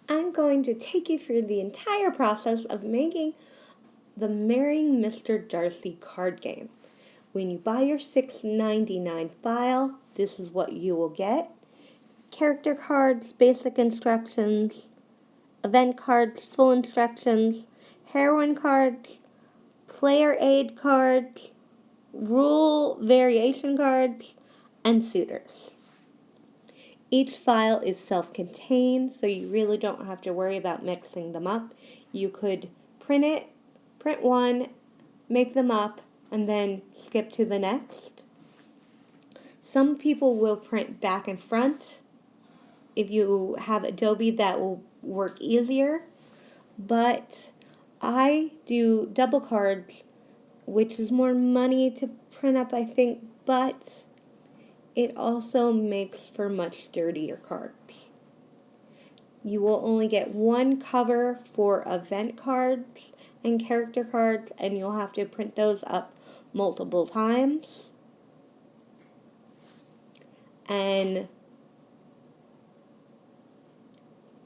I'm going to take you through the entire process of making the Marrying Mr. Darcy card game. When you buy your $6.99 file, this is what you will get. Character cards, basic instructions, event cards, full instructions, heroine cards, player aid cards, rule variation cards, and suitors. Each file is self-contained, so you really don't have to worry about mixing them up. You could print one, make them up, and then skip to the next. Some people will print back and front. If you have Adobe, that will work easier. But I do double cards, which is more money to print up, I think, but it also makes for much sturdier cards. You will only get one cover for event cards and character cards, and you'll have to print those up multiple times. And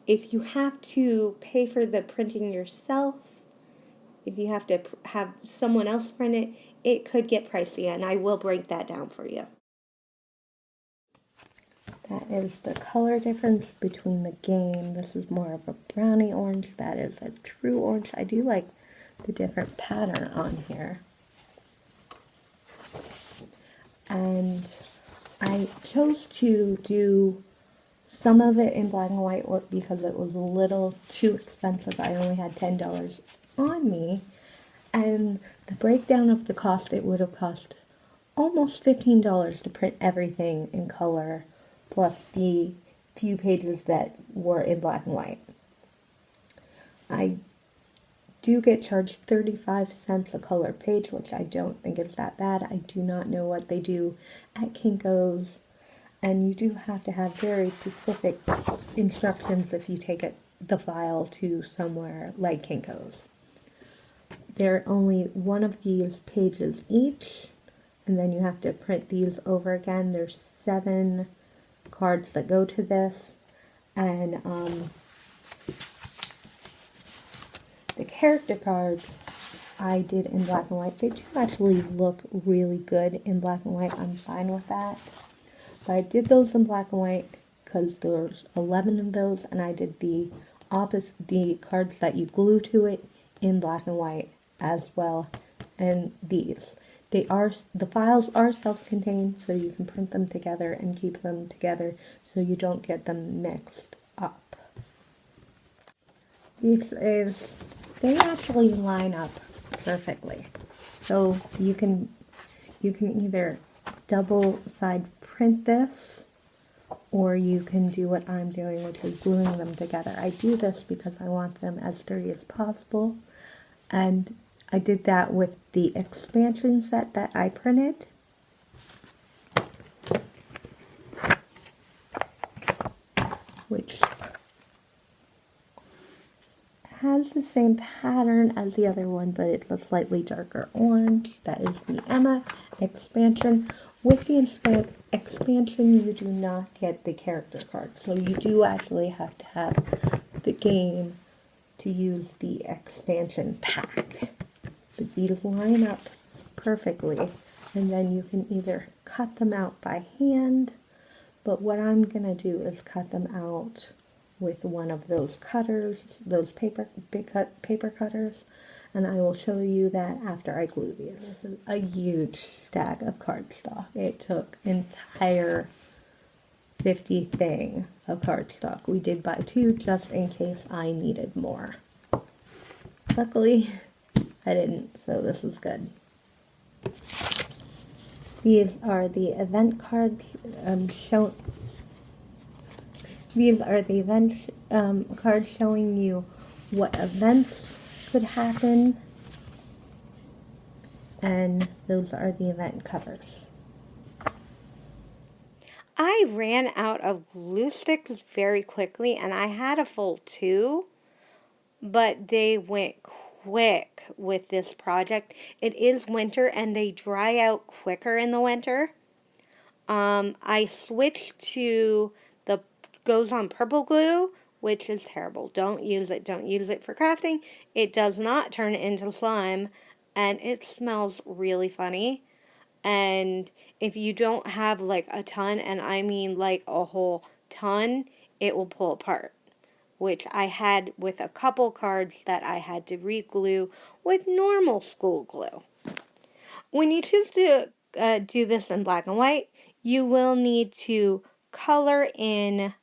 if you have to pay for the printing yourself, if you have to have someone else print it, it could get pricey, and I will break that down for you. That is the color difference between the game. This is more of a brownie orange. That is a true orange. I do like the different pattern on here. And I chose to do some of it in black and white because it was a little too expensive. I only had $10 on me. And the breakdown of the cost, it would have cost almost $15 to print everything in color, plus the few pages that were in black and white. I do get charged 35 cents a color page, which I don't think is that bad. I do not know what they do at Kinko's, and you do have to have very specific instructions if you take the file to somewhere like Kinko's. There are only one of these pages each, and then you have to print these over again. There's 7 cards that go to this, and the character cards I did in black and white. They do actually look really good in black and white. I'm fine with that. But I did those in black and white because there's 11 of those, and I did the cards that you glue to it in black and white as well. And these. The files are self-contained, so you can print them together and keep them together so you don't get them mixed up. They actually line up perfectly. So you can either double side print this, or you can do what I'm doing, which is gluing them together. I do this because I want them as sturdy as possible, and I did that with the expansion set that I printed. Which has the same pattern as the other one, but it's a slightly darker orange. That is the Emma expansion. With the expansion, you do not get the character card. So you do actually have to have the game to use the expansion pack. But these line up perfectly, and then you can either cut them out by hand, but what I'm going to do is cut them out with one of those cutters, those paper cutters, and I will show you that after I glue these. This is a huge stack of cardstock. It took entire 50 thing of cardstock. We did buy 2 just in case I needed more. Luckily, I didn't, so this is good. These are the event cards These are the event cards showing you what events could happen, and those are the event covers. I ran out of glue sticks very quickly, and I had a full 2, but they went quick with this project. It is winter, and they dry out quicker in the winter. I switched to the goes on purple glue, which is terrible. Don't use it. Don't use it for crafting. It does not turn into slime, and it smells really funny. And if you don't have like a ton, and I mean like a whole ton, it will pull apart, which I had with a couple cards that I had to re-glue with normal school glue. When you choose to do this in black and white, you will need to color in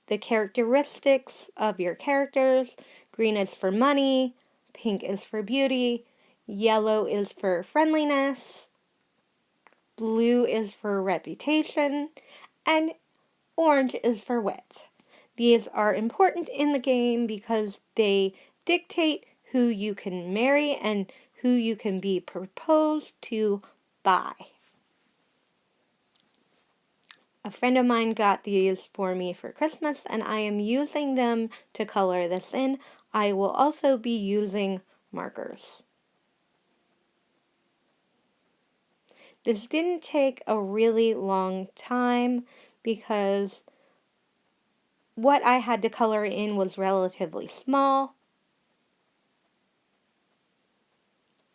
the characteristics of your characters. Green is for money, pink is for beauty, yellow is for friendliness, blue is for reputation, and orange is for wit. These are important in the game because they dictate who you can marry and who you can be proposed to by. A friend of mine got these for me for Christmas, and I am using them to color this in. I will also be using markers. This didn't take a really long time because what I had to color in was relatively small,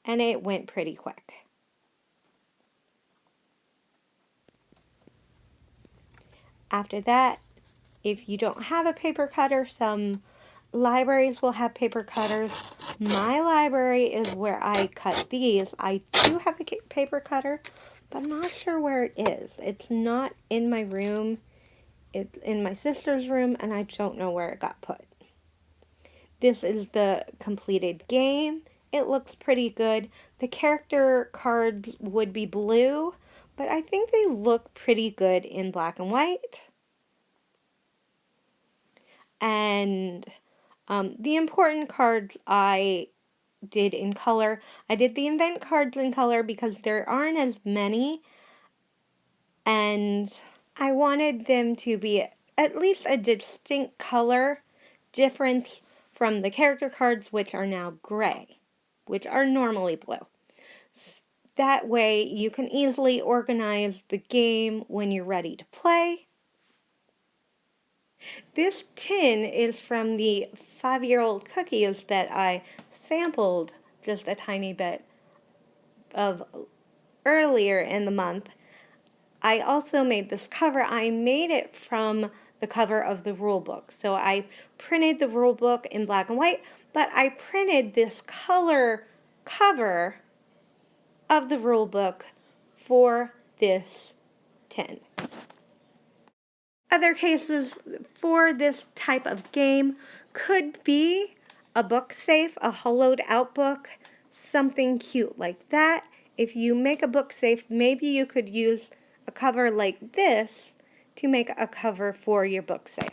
and it went pretty quick. After that, if you don't have a paper cutter, some libraries will have paper cutters. My library is where I cut these. I do have a paper cutter, but I'm not sure where it is. It's not in my room. It's in my sister's room, and I don't know where it got put. This is the completed game. It looks pretty good. The character cards would be blue, but I think they look pretty good in black and white. And the important cards I did in color. I did the event cards in color because there aren't as many, and I wanted them to be at least a distinct color difference from the character cards, which are now gray, which are normally blue. That way you can easily organize the game when you're ready to play. This tin is from the 5-year-old cookies that I sampled just a tiny bit of earlier in the month. I also made this cover. I made it from the cover of the rule book. So I printed the rule book in black and white, but I printed this color cover of the rule book for this tin. Other cases for this type of game could be a book safe, a hollowed out book, something cute like that. If you make a book safe, maybe you could use a cover like this to make a cover for your book safe.